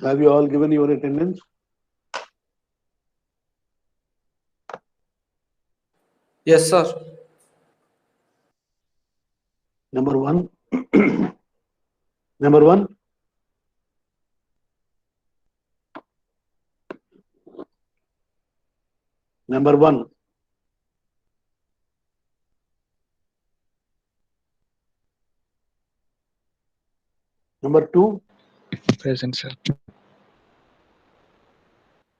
Have you all given your attendance? Yes, sir. Number one. Number one. Number one. Number two. Present, sir.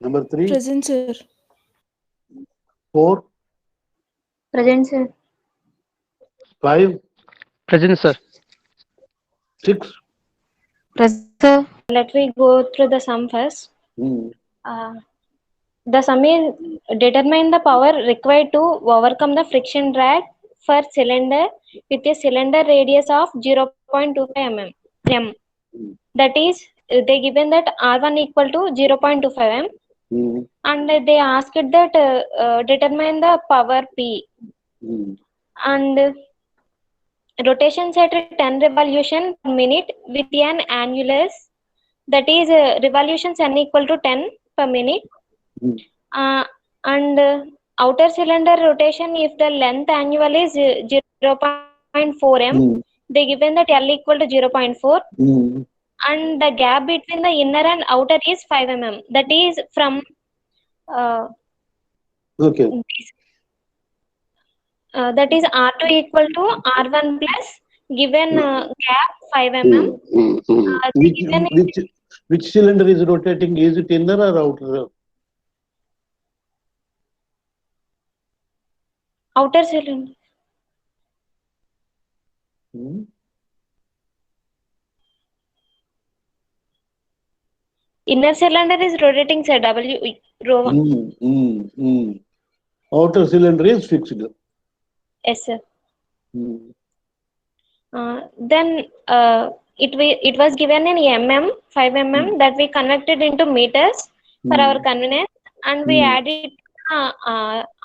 Number three. Present, sir. Four. Present, sir. Five. Present, sir. Six. Present, sir. Let me go through the sum first. The sum is determine the power required to overcome the friction drag for cylinder with a cylinder radius of 0.25 mm. That is, they given that R1 equal to 0.25 mm, and they asked that determine the power P, and rotations at 10 revolution per minute with an annulus, that is revolutions n equal to 10 per minute. And outer cylinder rotation if the length annual is 0.4 m, they given that L equal to 0.4, and the gap between the inner and outer is 5 mm. That is from that is R2 equal to R1 plus given gap 5 mm. Which cylinder is rotating? Is it inner or outer? Outer cylinder. Inner cylinder is rotating, sir. W rho 1. Outer cylinder is fixed. Yes, sir. Then it was given in mm, 5 mm, that we converted into meters for our convenience, and we added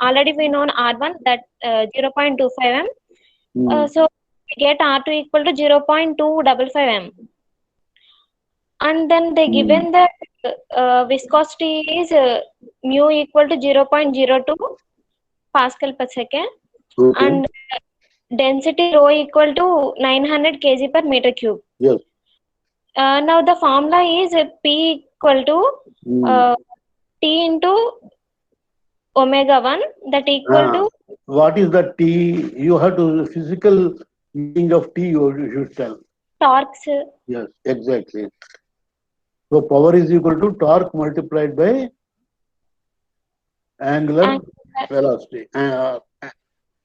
already we know R1 that 0.25 m. So we get R2 equal to 0.255 m. And then they given that viscosity is mu equal to 0.02 Pascal per second, and density rho equal to 900 kg per meter cube. Yes. Now the formula is P equal to T into omega 1, that equal to. What is the T? You have to physical meaning of T. You should tell. Torque. Yes, exactly. So power is equal to torque multiplied by angular velocity,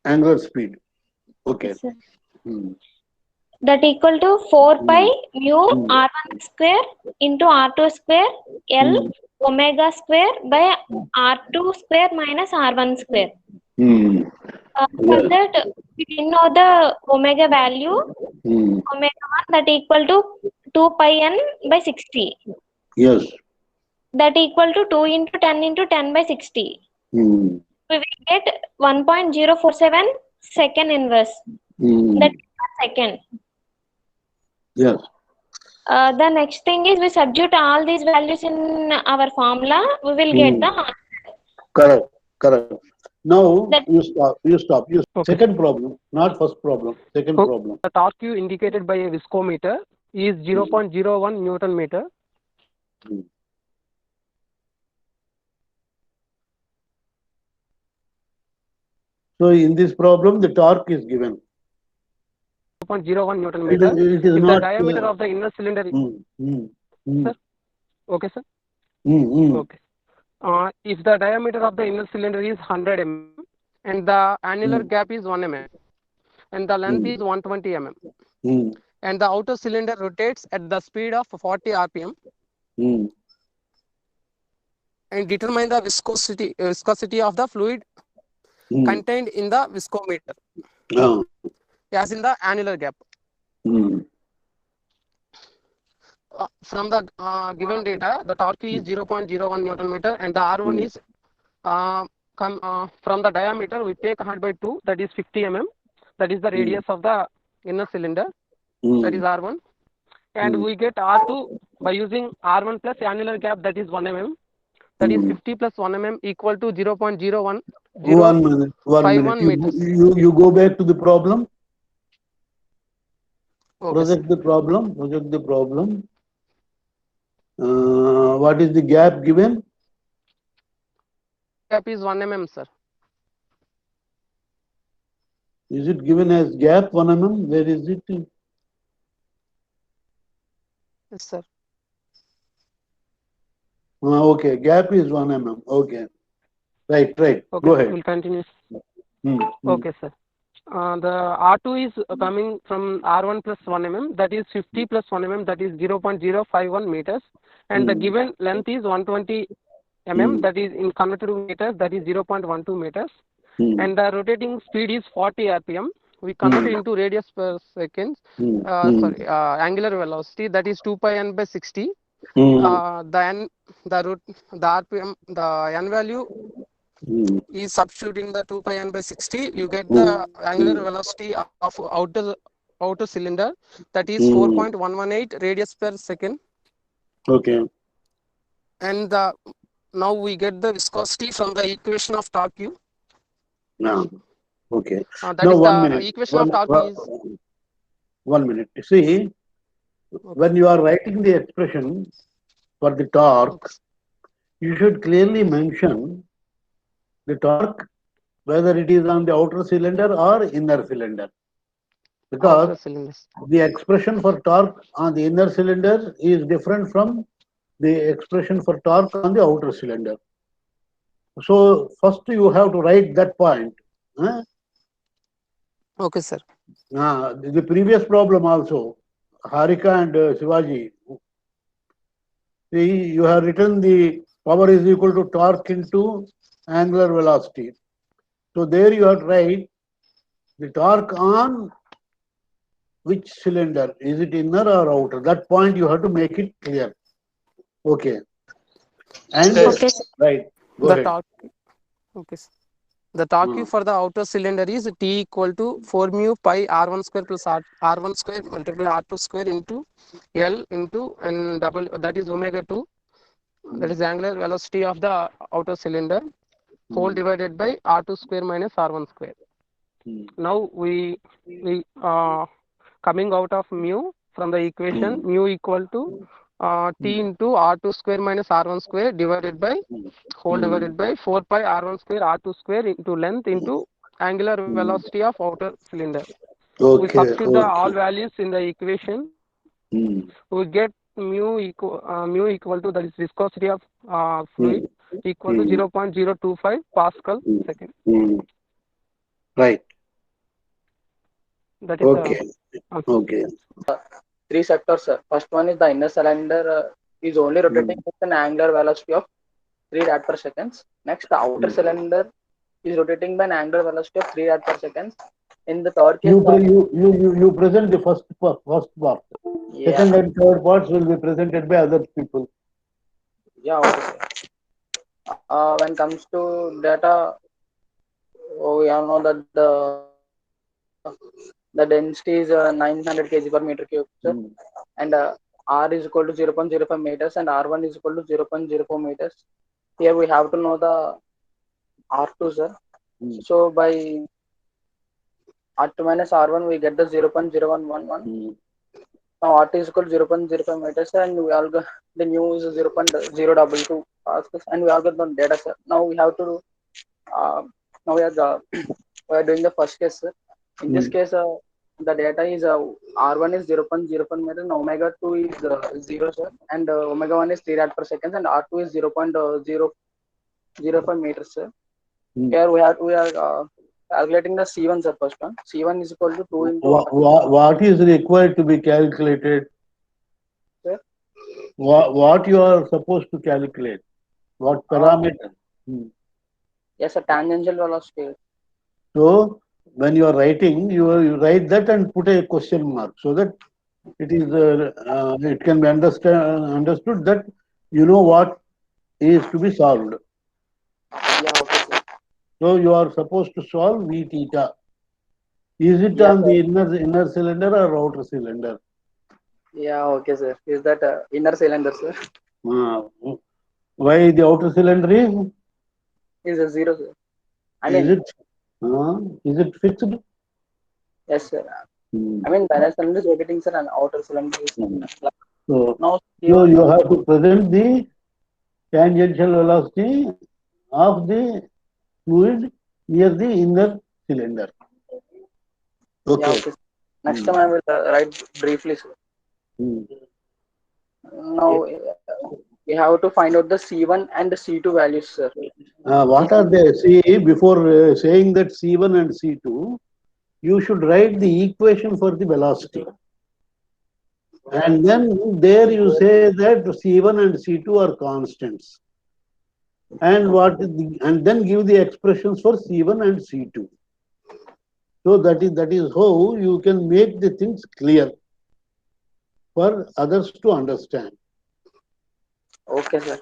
angular speed. Okay. That equal to 4 pi mu R1 square into R2 square L omega square by R2 square minus R1 square. For that, we know the omega value, omega 1, that equal to 2 pi n by 60. Yes. That equal to 2 into 10 into 10 by 60. We will get 1.047 second inverse. That is per second. Yes. The next thing is we substitute all these values in our formula. We will get the answer. Correct. Correct. Now That- you stop. Okay. Second problem, not first problem. Second problem. The torque Q indicated by a viscometer is 0.01 Newton meter. So in this problem, the torque is given. 0.01 Newton meter. It is If not the diameter of the inner cylinder Sir? Okay, sir. Okay. If the diameter of the inner cylinder is 100 mm and the annular gap is 1 mm and the length is 120 mm and the outer cylinder rotates at the speed of 40 rpm, and determine the viscosity of the fluid contained in the viscometer as in the annular gap. From the given data, the torque is 0.01 Newton meter and the R1 is from the diameter we take 100 by 2, that is 50 mm, that is the radius of the inner cylinder, that is R1, and Mm. we get R2 by using R1 plus annular gap, that is 1 mm, that is 50 plus 1 mm equal to 0.01 1 minute. 1 minute. 51 meters. You go back to the problem. Okay, Project the problem. Project the problem. What is the gap given? gap is 1 mm, sir. Is it given as gap 1 mm? Where is it? Yes, sir. Okay, gap is 1 mm. Okay. Right. Okay, Go ahead. we'll continue. Hmm. Okay, sir. The R2 is coming from R1 plus 1 mm, that is 50 plus 1 mm, that is 0.051 meters, and the given length is 120 mm, that is in converted to meters, that is 0.12 meters, and the rotating speed is 40 rpm. We convert it into radius per second, angular velocity, that is 2 pi n by 60. The rpm, the n value is substituting the 2 pi n by 60, you get the angular velocity of outer cylinder, that is 4.118 radius per second. Okay. And now we get the viscosity from the equation of torque Q. Now, okay. That Now, is 1 the minute. equation of torque is 1 minute. See, when you are writing the expression for the torque, you should clearly mention the torque, whether it is on the outer cylinder or inner cylinder. Because outer cylinders. the expression for torque on the inner cylinder is different from the expression for torque on the outer cylinder. So first you have to write that point. Huh? Okay, sir. The previous problem also, Harika and Shivaji, see, you have written the power is equal to torque into angular velocity. So there you have to write the torque on which cylinder, is it inner or outer? That point you have to make it clear. Okay. And Okay. right, go The ahead. torque. Okay, sir. The torque Q for the outer cylinder is T equal to 4 mu pi R1 square plus R1 square multiplied by R2 square into L into and double, that is omega 2. That is angular velocity of the outer cylinder, whole divided by R2 square minus R1 square. Now we coming out of mu from the equation, mu equal to T into R2 square minus R1 square divided by whole divided by 4 pi R1 square R2 square into length into angular velocity of outer cylinder. Okay. We substitute the all values in the equation. We get mu equal to, that is viscosity of fluid, equal to 0.025 Pascal second. Right. That is okay. Okay. 3 sectors, sir. First one is the inner cylinder is only rotating with an angular velocity of 3 rad per seconds. Next, the outer cylinder is rotating by an angular velocity of 3 rad per seconds. In the third case, you present the first part. Yeah. Second and third parts will be presented by other people. Yeah, okay, sir. When it comes to data, we all know that the density is 900 kg per meter cube, sir. And R is equal to 0.05 meters and R1 is equal to 0.04 meters. Here we have to know the R2, sir. So by R2 minus R1, we get the 0.0111. Now R2 is equal to 0.05 meters, and we all got the new is 0.022 pascals, and we all got the data, sir. Now we have to now we are doing the first case, sir. In this case, the data is R1 is 0.05 meters, and omega 2 is 0, sir, and omega 1 is 3 rad per second, and R2 is 0.005 meters, sir. Here we are calculating the C1, sir. First one, C1 is equal to 2 into what is required to be calculated? Sir? What you are supposed to calculate? What parameter? Yes, a tangential velocity. So when you are writing, you write that and put a question mark so that it is it can be understood that you know what is to be solved. Yeah, okay, sir. So you are supposed to solve V theta. Is it Yeah, on sir. the inner cylinder or outer cylinder? Yeah, okay, sir. Is that inner cylinder, sir? Why the outer cylinder Is a zero, sir. I is mean, it fixed? yes, sir. Hmm. I mean, the inner cylinder is rotating, sir, and outer cylinder is Hmm. So now. you have to present the tangential velocity of the fluid near the inner cylinder. Yeah, Okay. okay. Next time I will write briefly, sir. Hmm. Now we have to find out the C1 and the C2 values, sir. What are they? See, before saying that C1 and C2, you should write the equation for the velocity. And then there you say that C1 and C2 are constants. And and then give the expressions for C1 and C2. So that is how you can make the things clear for others to understand. Okay, sir.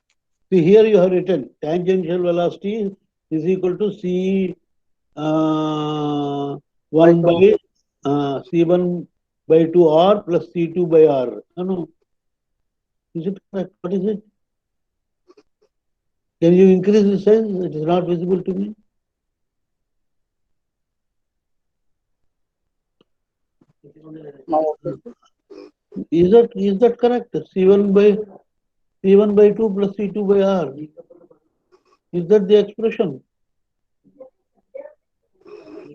See, here you have written tangential velocity is equal to C1 by C1 by 2R plus C2 by R. No. Is it correct? What is it? Can you increase the size? It is not visible to me. Now, okay, sir. Is that correct? C1 by 2 plus C2 by R. Is that the expression?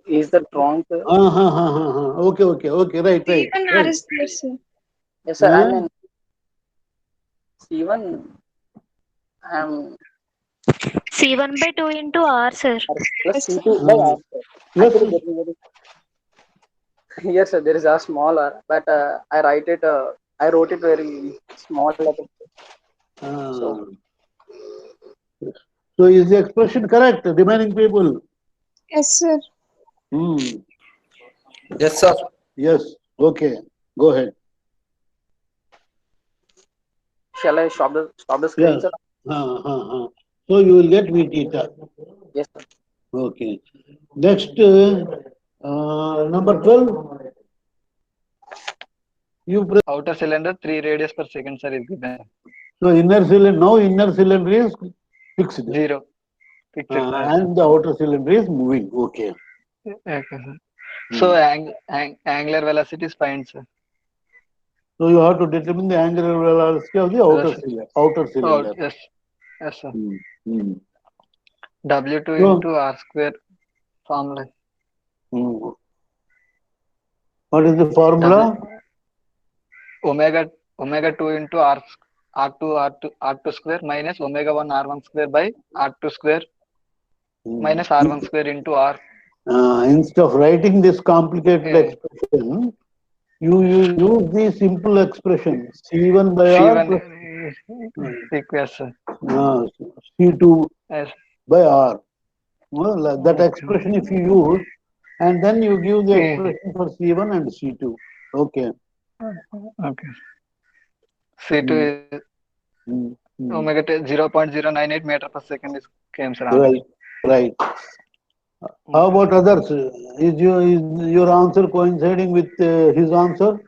Is that wrong, sir? Okay. Right. C1 R is there, sir. Yes, sir. I mean, C1 C1 by 2 into R, sir. plus C2 by R, sir. Actually, there is yes, sir. There is a small R, but I wrote it very small letter. So is the expression correct? Remaining people? Yes, sir. Yes, sir. Yes. Okay. Go ahead. Shall I stop the screen, Yes. sir? So you will get V theta. Yes, sir. Okay. Next, number 12. Outer cylinder 3 radius per second, sir, is given. So inner cylinder is fixed. 0. Fixed. And the outer cylinder is moving. Okay. Okay, sir. So angular velocity is fine, sir. So you have to determine the angular velocity of the outer cylinder. Yes. Yes, sir. Hmm. W2 into R square formula. What is the formula? Omega 2 into R2 square minus omega 1 R1 square by R2 square minus R1 square into R. Instead of writing this complicated expression, you use the simple expression C1 by R plus C2 by R. Well, that expression if you use, and then you give the expression for C1 and C2. Okay. Okay. C2 is omega 0.098 meter per second is came, sir. Right. How about others? Is your answer coinciding with his answer?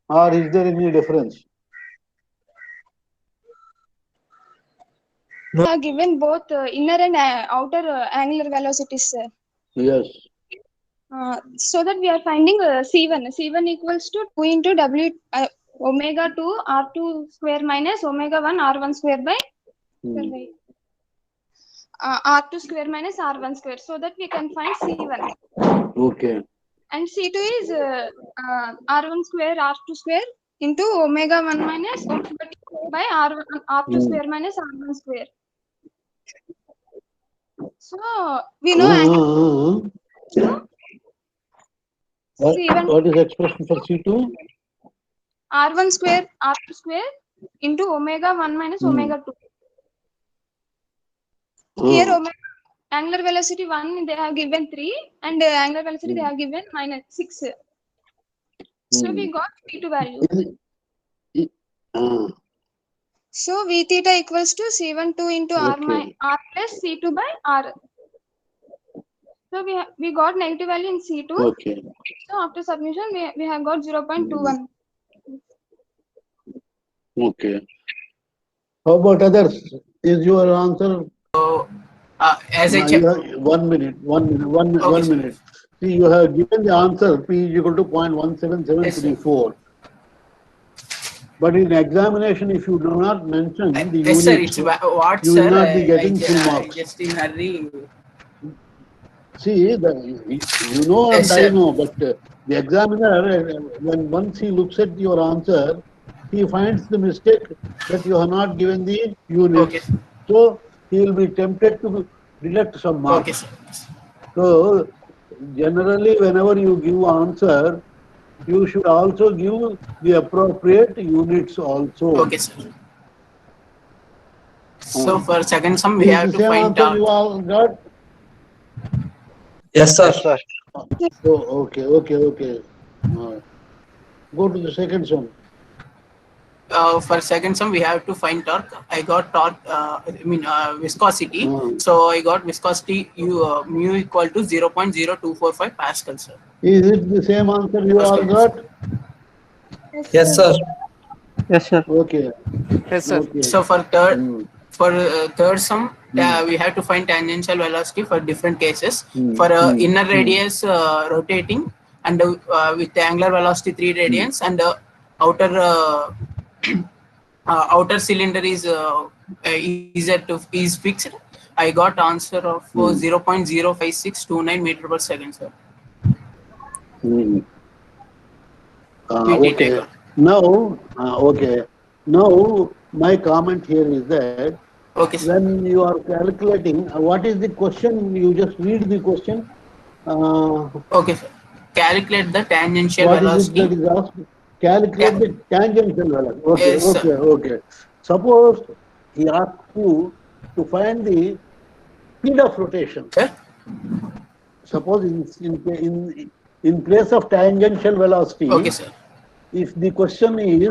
Or is there any difference? Given both inner and outer angular velocities, sir. Yes. So that we are finding C1. C1 equals to 2 into W omega 2 R2 square minus omega 1 R1 square by R2 square minus R1 square. So that we can find C1. Okay. And C2 is R1 square R2 square into omega 1 minus omega 2 by R2 square minus R1 square. So we know what is the expression for C2? R1 square R2 square into omega 1 minus omega 2. Here omega angular velocity 1 they have given 3 and angular velocity they have given minus 6. So we got V2 value. So V theta equals to C12 into R plus C2 by R. So we got negative value in C2. Okay. So after submission, we have got 0.21. Okay. How about others? Is your answer? As I You check, have 1 minute. okay, One sir. minute. See, you have given the answer P is equal to 0.17734. But in examination, if you do not mention the Yes, sir. units, It's what, you will sir. not be getting full I marks. just in hurry. See, you know Yes, and I sir. know, but the examiner, when once he looks at your answer, he finds the mistake that you have not given the units. Okay. So he will be tempted to deduct some Okay, marks. sir. So generally, whenever you give answer, you should also give the appropriate units also. Okay, sir. So for second sum, we Is have the to same find answer out. you all got? Yes, sir. Yes, sir. Oh, okay. Go to the second sum. For second sum, we have to find torque. I got torque, viscosity. Hmm. So I got viscosity mu equal to 0.0245 Pascal, sir. Is it the same answer you all got? Yes, sir. Yes, sir. Okay. Yes, sir. Okay. So for third, Hmm. third sum, Hmm. we have to find tangential velocity for different cases. Hmm. For Hmm. inner Hmm. radius rotating and with the angular velocity 3 radians and outer outer cylinder is fixed. I got answer of 0.05629 meter per second, sir. Hmm. QT Okay. taker. Now, okay. Now, my comment here is that Okay, sir. when you are calculating, what is the question? You just read the question. Okay, sir. Calculate the tangential What is it velocity. that is asked? Calculate the tangential velocity. Yes, sir. Okay. Suppose he asks you to find the speed of rotation. Sir? Suppose in place of tangential velocity, Okay, sir. if the question is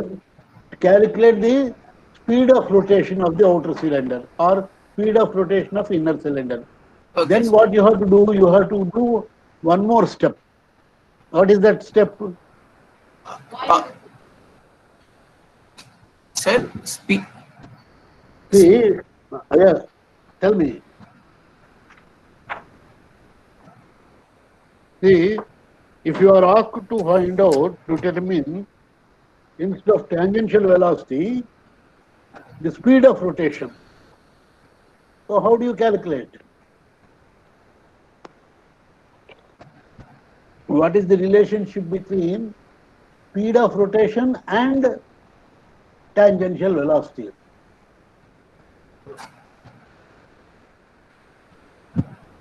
to calculate the speed of rotation of the outer cylinder or speed of rotation of inner cylinder, Okay, then sir. what you have to do? You have to do one more step. What is that step? Sir, speed. See, yeah, tell me. See, if you are asked to find out, to determine, instead of tangential velocity, the speed of rotation. So how do you calculate? What is the relationship between speed of rotation and tangential velocity?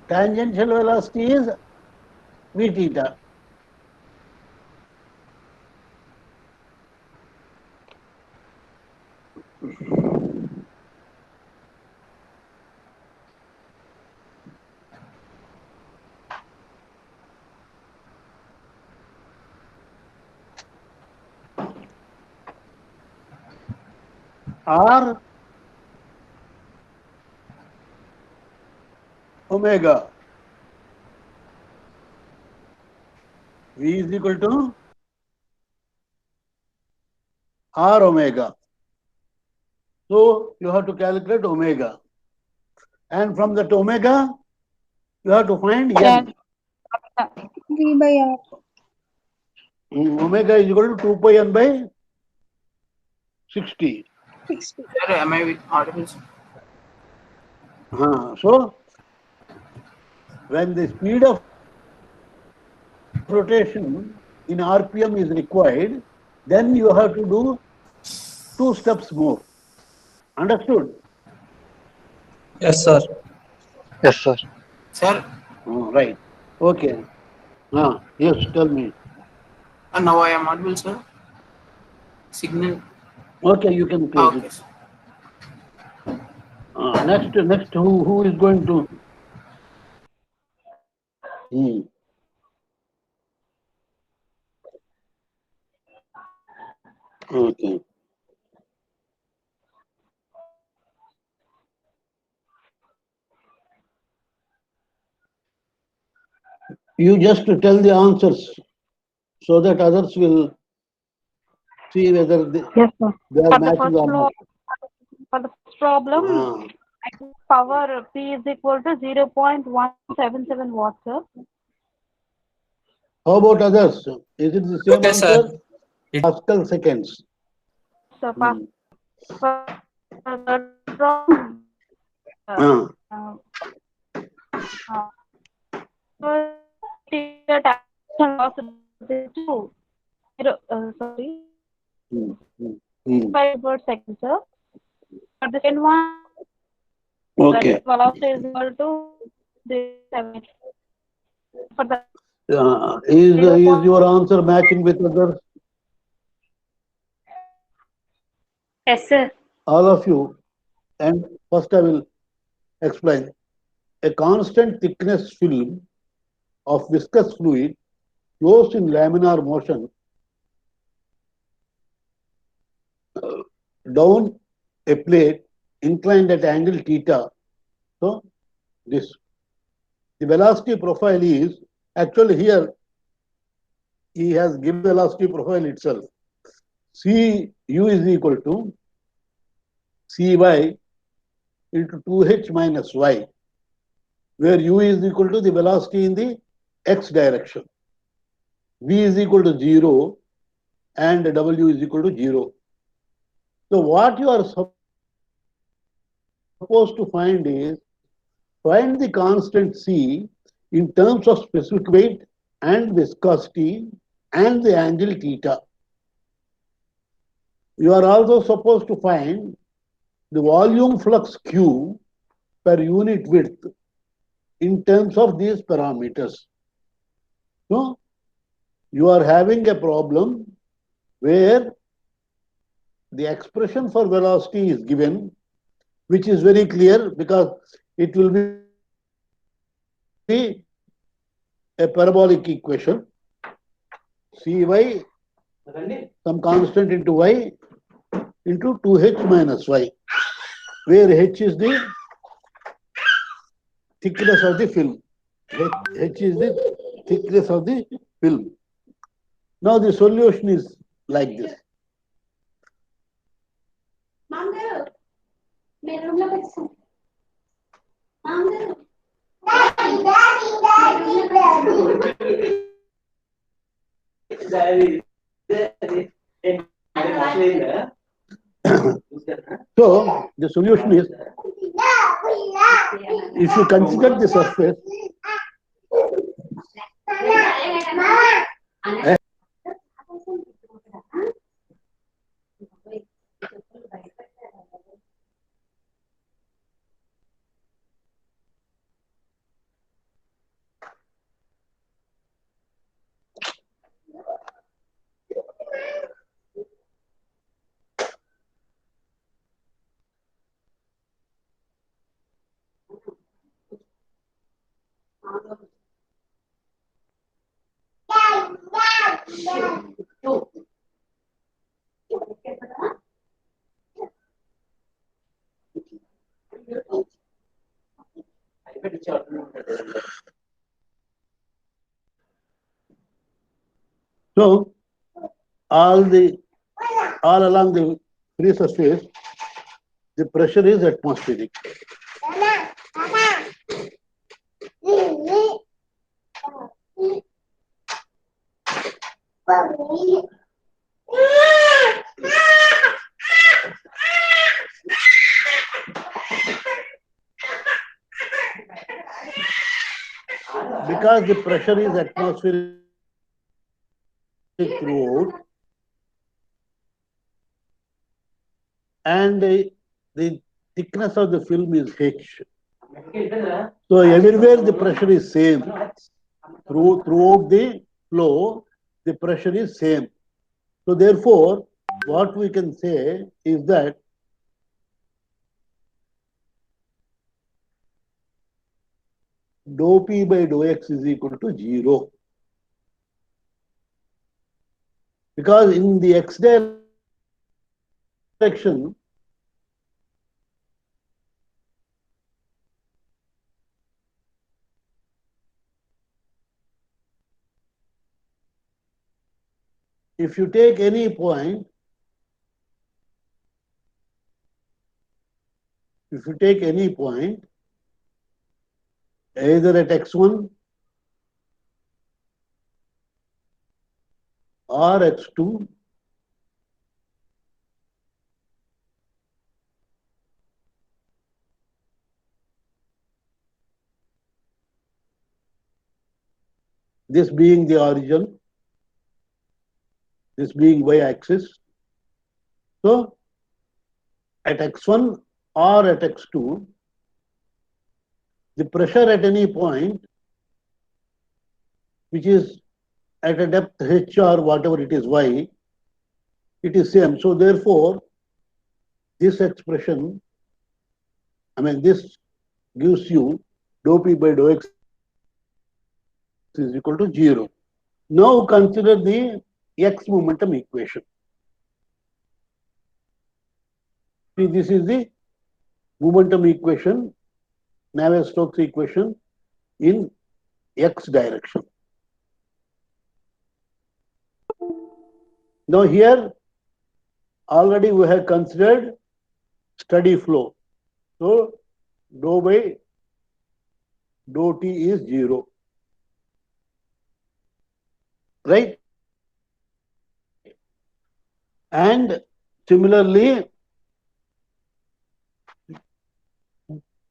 Tangential velocity is v theta. R omega. V is equal to R omega. So you have to calculate omega. And from that omega, you have to find n. V by R. Omega is equal to 2 pi n by 60. 60. Sir, am I audible? So when the speed of rotation in RPM is required, then you have to do 2 steps more. Understood? Yes, sir. Yes, sir. Sir, Right. Okay. Yes, tell me. now I am audible, sir. Signal. Okay, you can close Okay, it. sir. Next, who is going to? Okay. You just tell the answers so that others will see whether Yes, sir. they are For the matching first or not. for the first problem, Ah. power P is equal to 0.177 watts, sir. How about others? Is it the same Okay, answer? sir. Pascal seconds. So Hmm. for the third problem, Ah. sorry, Hmm. Hmm. Hmm. 5 per second, sir. For the second one, Okay. the velocity is equal to 7. For the Is 0. your answer matching with others? Yes, sir. All of you. And first I will explain. A constant thickness film of viscous fluid flows in laminar motion down a plate inclined at angle theta. So this. The velocity profile is actually here he has given velocity profile itself. Cu is equal to Cy into 2h minus y, where u is equal to the velocity in the x direction. V is equal to 0 and W is equal to 0. So what you are supposed to find is, find the constant C in terms of specific weight and viscosity and the angle theta. You are also supposed to find the volume flux Q per unit width in terms of these parameters. So you are having a problem where the expression for velocity is given, which is very clear because it will be a parabolic equation. Cy, some constant into y into 2h minus y, where h is the thickness of the film. H is the thickness of the film. Now the solution is like this. So the solution is, if you consider the surface, so all along the free surface, the pressure is atmospheric. Because the pressure is atmospheric throughout, and the thickness of the film is H. So everywhere the pressure is same. Throughout the flow, the pressure is same. So therefore, what we can say is that dou P by dou X is equal to 0. Because in the X direction, if you take any point, either at x1 or x2, this being the origin, this being y-axis. So at x1 or at x2, the pressure at any point which is at a depth h or whatever it is y, it is same. So therefore, this expression, this gives you dou p by dou x is equal to 0. Now consider the x momentum equation. See, this is the momentum equation, Navier-Stokes equation in x direction. Now here already we have considered steady flow. So dou by dou t is 0. Right? And similarly,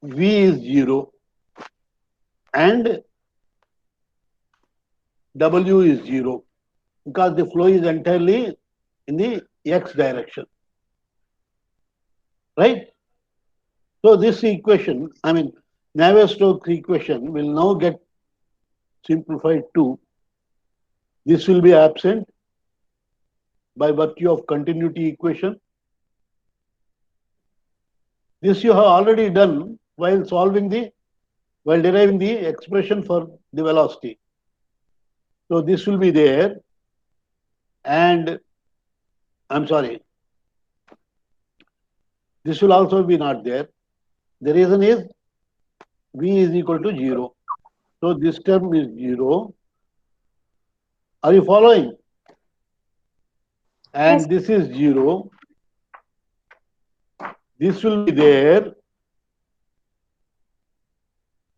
V is 0 and W is 0 because the flow is entirely in the x direction. Right? So this equation, Navier-Stokes equation will now get simplified to, this will be absent by virtue of continuity equation. This you have already done while deriving the expression for the velocity. So this will be there, and this will also be not there. The reason is V is equal to 0. So this term is 0. Are you following? And Yes. this is 0. This will be there.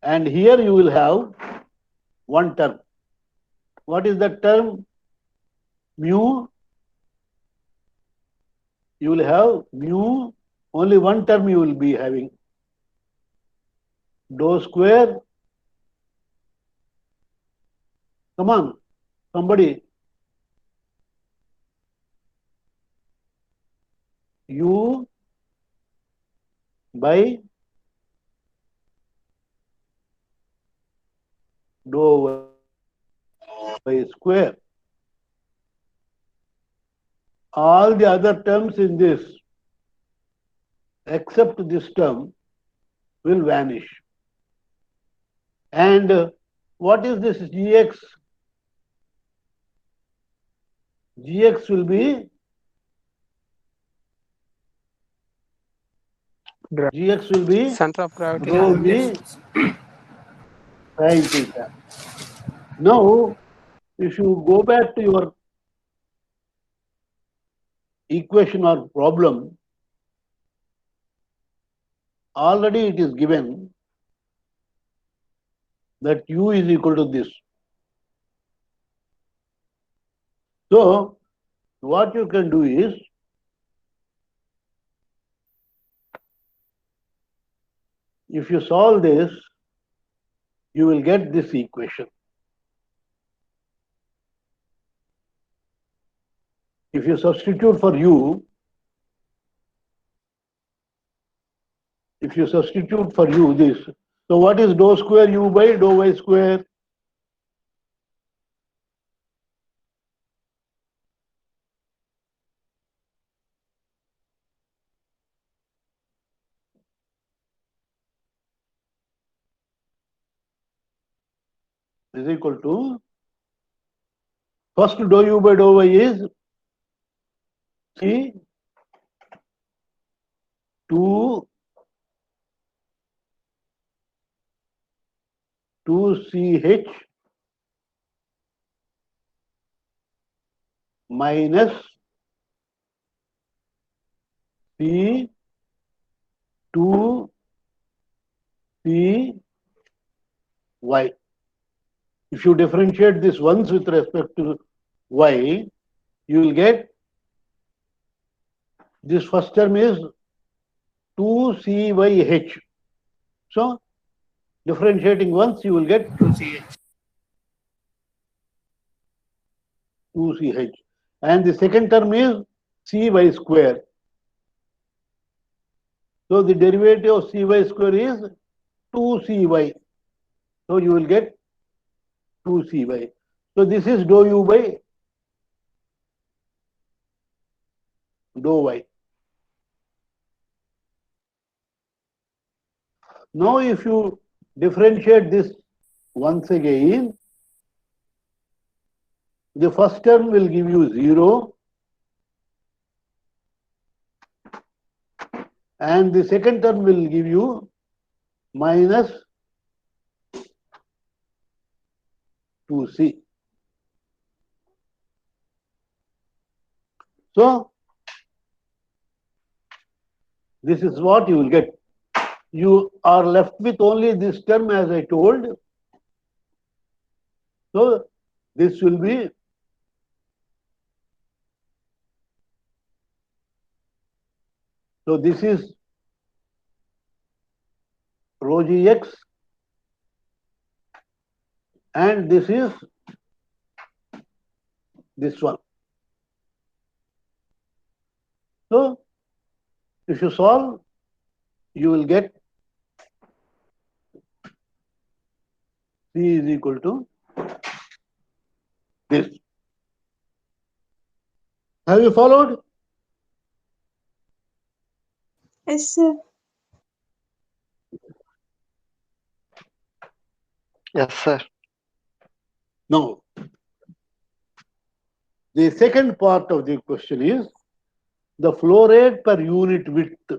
And here you will have one term. What is that term? Mu. You will have mu. Only one term you will be having. Dou square. Come on, somebody. U by dou y square. All the other terms in this, except this term, will vanish. And what is this Gx? Gx will be center of gravity. rho g sin theta. Now, if you go back to your equation or problem, already it is given that u is equal to this. So, what you can do is, if you solve this, you will get this equation. If you substitute for u, this. So what is dou square u by dou y square? Is equal to, first dou u by dou y is C 2 CH minus C 2 C y. If you differentiate this once with respect to y, you will get this first term is 2CYH. So differentiating once, you will get 2CH. 2CH. And the second term is CY square. So the derivative of CY square is 2CY. So you will get 2CY. So this is dou U by dou Y. Now if you differentiate this once again, the first term will give you 0 and the second term will give you minus 2C. So this is what you will get. You are left with only this term as I told. So this will be this is rho Gx and this is this one. So if you solve, you will get C is equal to this. Have you followed? Yes, sir. Yes, sir. No. The second part of the question is the flow rate per unit width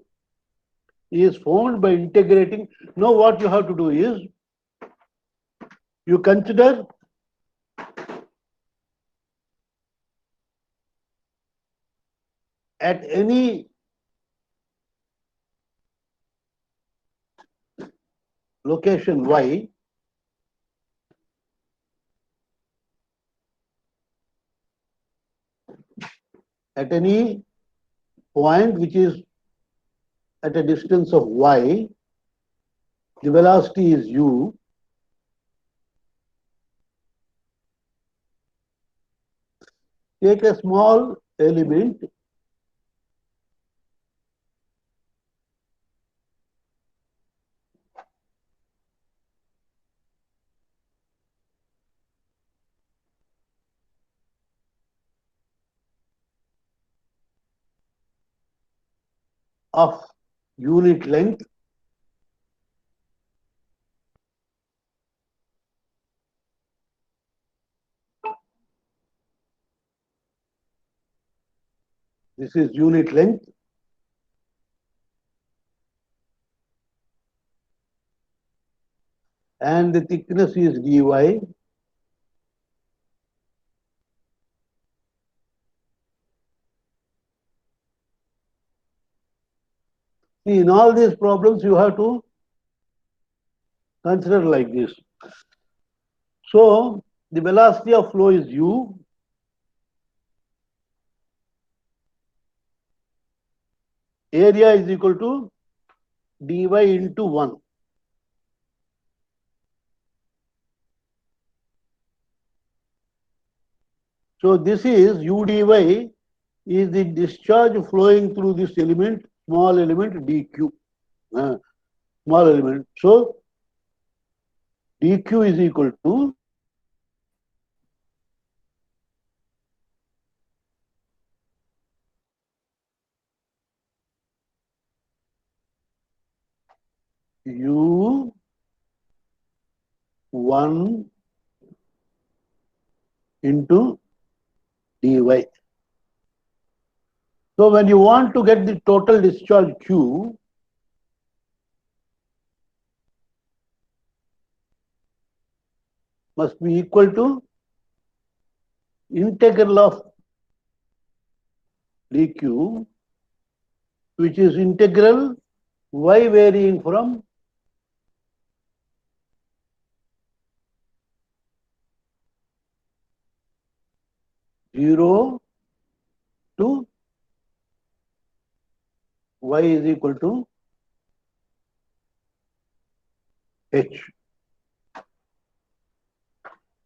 is found by integrating. Now what you have to do is you consider at any location y, at any point which is at a distance of y, the velocity is u. Take a small element of unit length this is unit length and the thickness is dy. See, in all these problems you have to consider like this. So the velocity of flow is u. Area is equal to dy into 1. So this is u dy is the discharge flowing through this element, small element dq, small element. So dq is equal to u1 into dy. So when you want to get the total discharge Q, must be equal to integral of dq, which is integral y varying from zero to y is equal to h.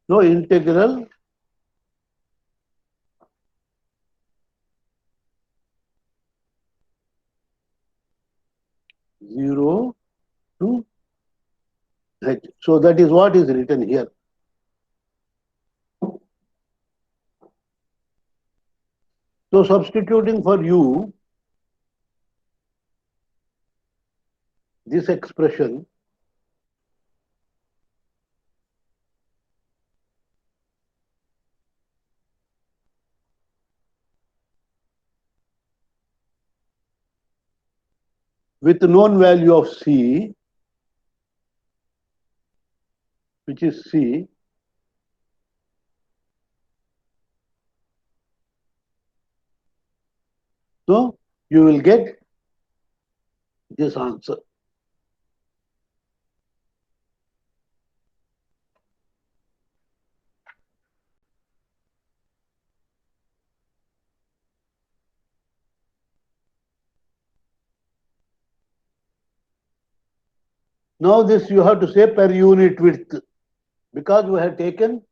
So integral zero to h. So that is what is written here. So substituting for u, this expression with the known value of c, which is c, so you will get this answer. Now this you have to say per unit width, because we have taken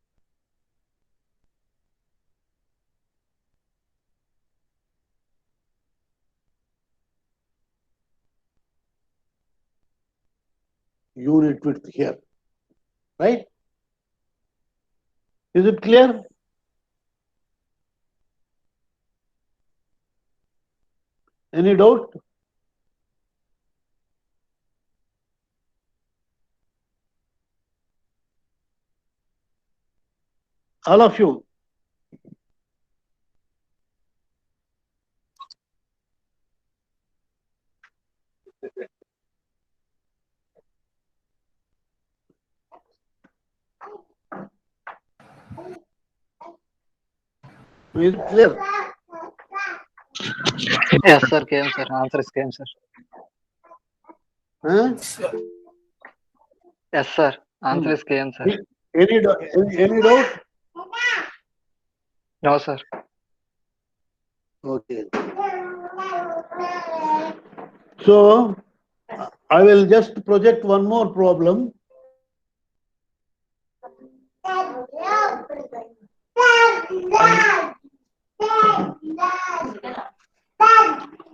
unit width here, right? Is it clear? Any doubt? All of you. Is it clear? Yes, sir. Came, sir. Answer is came, sir. Huh? Yes, sir. Answer is came, sir. Any doubt? No, sir. Okay. So I will just project one more problem.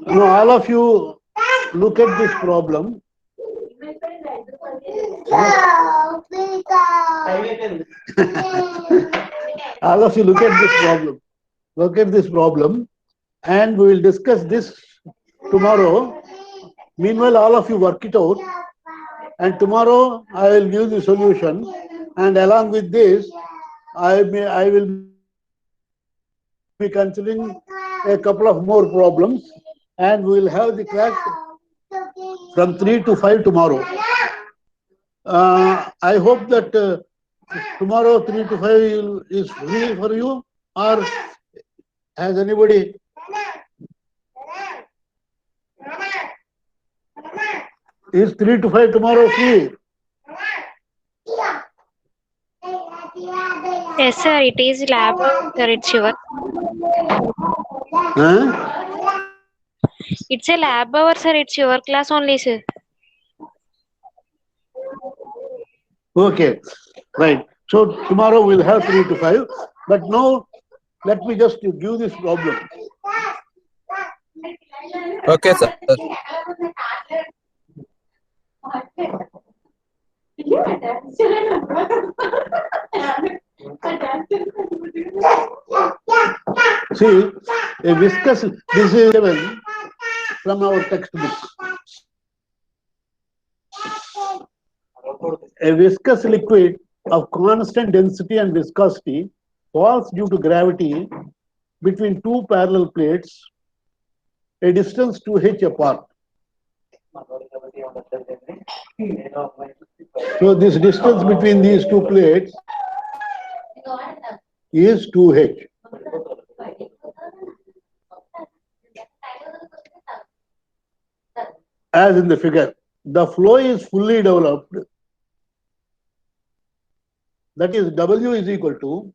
Now all of you look at this problem. All of you look at this problem. Look at this problem, and we will discuss this tomorrow. Meanwhile, all of you work it out, and tomorrow I will give the solution, and along with this, I will be considering a couple of more problems, and we will have the class from 3 to 5 tomorrow. I hope that tomorrow 3 to 5 is free for you, or has anybody? Is 3 to 5 tomorrow free? Yes, sir. It is lab, sir. It's your. Huh? It's a lab hour, sir. It's your class only, sir. Okay, right. So tomorrow we'll have 3 to 5. But now let me just give this problem. Okay, sir. See, a viscous, this is given from our textbook. A viscous liquid of constant density and viscosity falls due to gravity between two parallel plates, a distance 2h apart. So this distance between these two plates is 2h. as in the figure. The flow is fully developed. That is, W is equal to,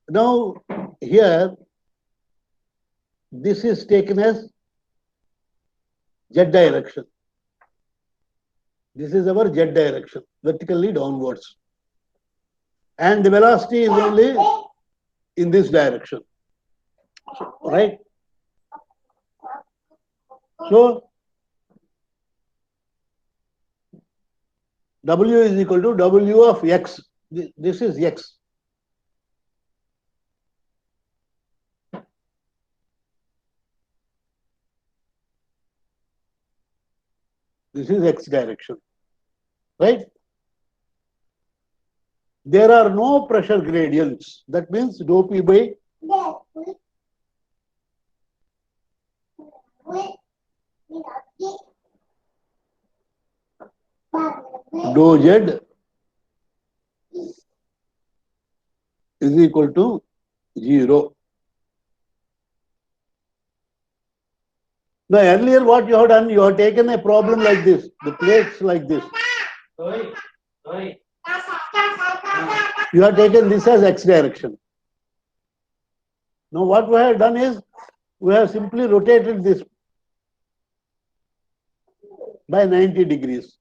now here, this is taken as Z direction. This is our Z direction, vertically downwards. And the velocity is only in this direction, right? So, W is equal to W of X. This is X. This is X direction, right? There are no pressure gradients. That means dou P by dou Z is equal to 0. Now, earlier what you have done, you have taken a problem like this, the plates like this. You have taken this as X direction. Now, what we have done is, we have simply rotated this by 90 degrees.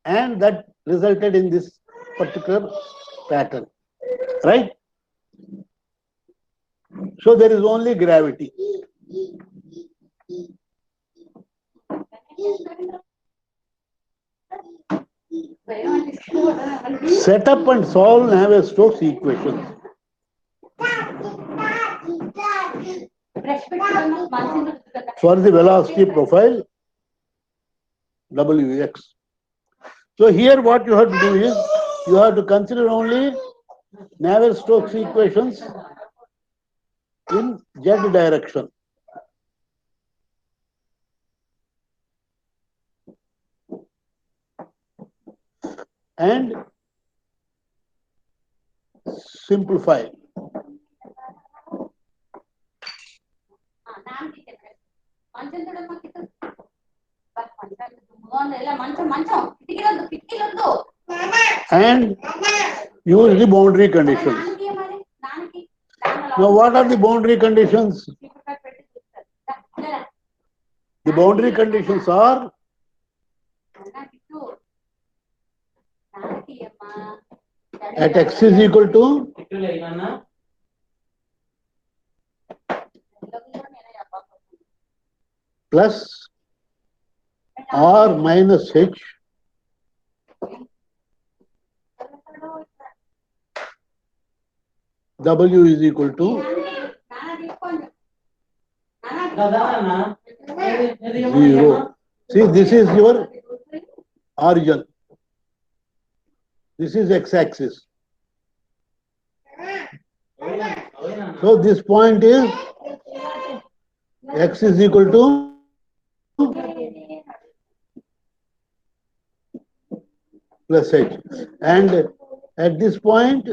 And that resulted in this particular pattern, right? So, there is only gravity. Set up and solve Navier-Stokes equations. For the velocity profile Wx. So here what you have to do is, you have to consider only Navier-Stokes equations in Z direction. And simplify. And use the boundary conditions. Now, what are the boundary conditions? The boundary conditions are at X is equal to plus R minus H W is equal to 0. See, this is your origin. This is X-axis. So this point is X is equal to plus H. And at this point,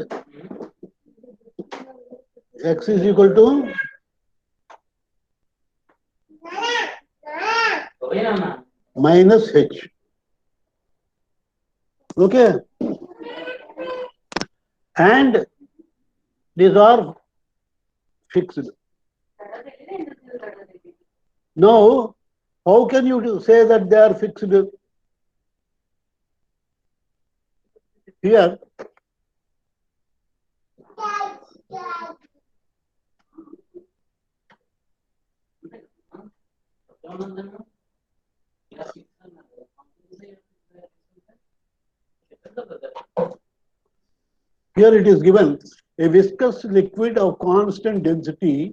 X is equal to minus H. Okay. And these are fixed. Now, how can you say that they are fixed? Here, here it is given a viscous liquid of constant density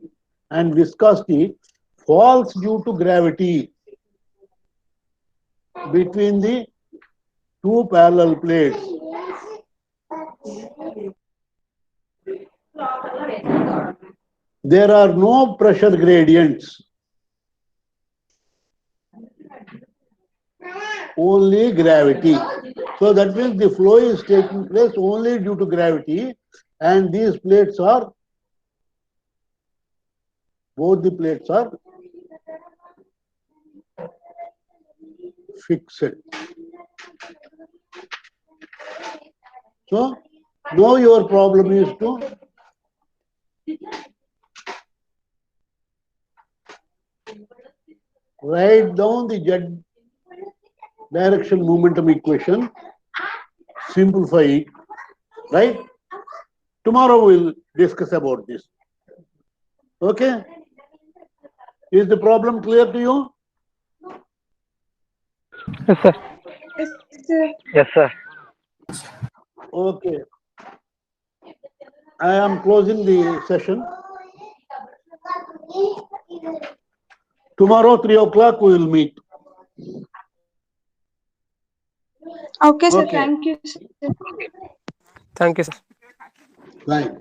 and viscosity falls due to gravity between the two parallel plates. There are no pressure gradients, only gravity. So that means the flow is taking place only due to gravity, and these plates are, both the plates are fix it. So now your problem is to write down the Z direction momentum equation, simplify it, right? Tomorrow we'll discuss about this. Okay? Is the problem clear to you? Yes, sir. Yes, sir. Okay. I am closing the session. Tomorrow, 3 o'clock, we will meet. Okay, sir. Okay. Thank you, sir. Thank you, sir. Right.